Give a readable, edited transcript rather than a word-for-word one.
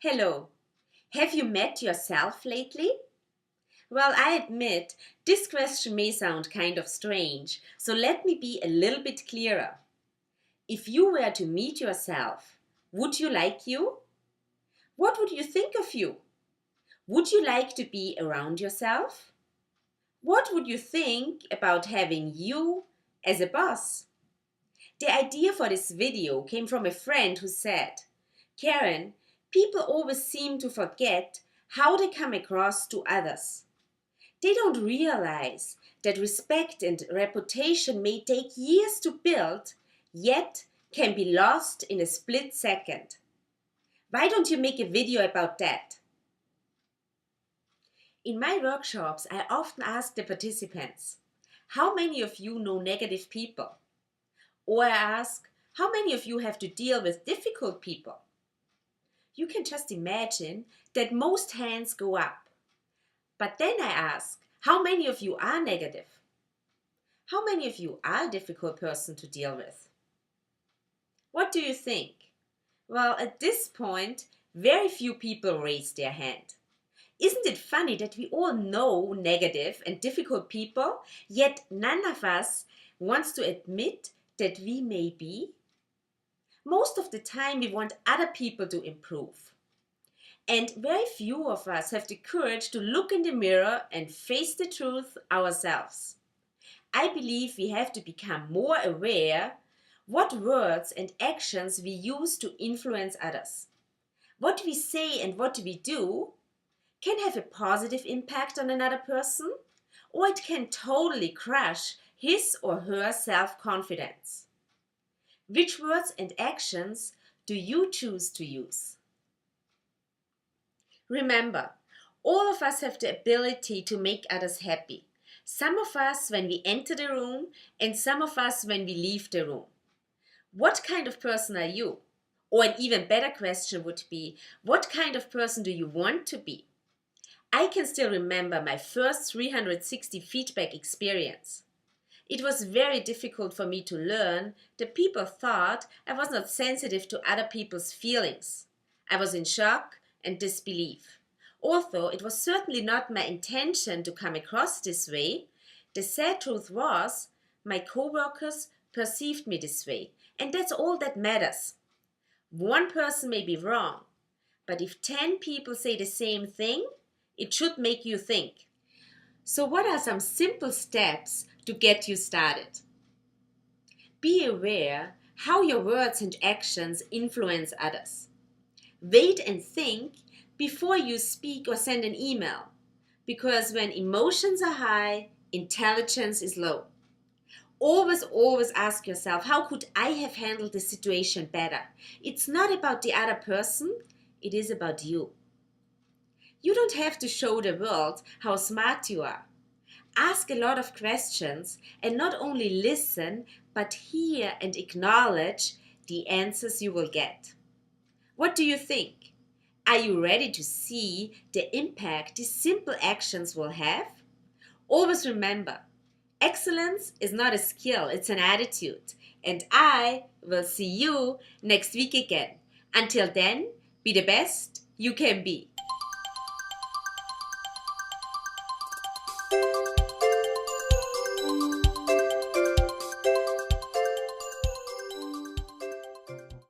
Hello, have you met yourself lately? Well, I admit this question may sound kind of strange, so let me be a little bit clearer. If you were to meet yourself, would you like you? What would you think of you? Would you like to be around yourself? What would you think about having you as a boss? The idea for this video came from a friend who said, Karin, people always seem to forget how they come across to others. They don't realize that respect and reputation may take years to build, yet can be lost in a split second. Why don't you make a video about that? In my workshops, I often ask the participants, how many of you know negative people? Or I ask, how many of you have to deal with difficult people? You can just imagine that most hands go up. But then I ask, how many of you are negative? How many of you are a difficult person to deal with? What do you think? Well, at this point, very few people raise their hand. Isn't it funny that we all know negative and difficult people, yet none of us wants to admit that we may be? Most of the time we want other people to improve. And very few of us have the courage to look in the mirror and face the truth ourselves. I believe we have to become more aware what words and actions we use to influence others. What we say and what we do can have a positive impact on another person, or it can totally crush his or her self-confidence. Which words and actions do you choose to use? Remember, all of us have the ability to make others happy. Some of us when we enter the room and some of us when we leave the room. What kind of person are you? Or an even better question would be, what kind of person do you want to be? I can still remember my first 360 feedback experience. It was very difficult for me to learn that people thought I was not sensitive to other people's feelings. I was in shock and disbelief. Although it was certainly not my intention to come across this way, the sad truth was my co-workers perceived me this way, and that's all that matters. One person may be wrong, but if 10 people say the same thing, it should make you think. So what are some simple steps to get you started? Be aware how your words and actions influence others. Wait and think before you speak or send an email, because when emotions are high, intelligence is low. Always ask yourself, how could I have handled the situation better? It's not about the other person, it is about you. You don't have to show the world how smart you are. Ask a lot of questions and not only listen, but hear and acknowledge the answers you will get. What do you think? Are you ready to see the impact these simple actions will have? Always remember, excellence is not a skill, it's an attitude. And I will see you next week again. Until then, be the best you can be.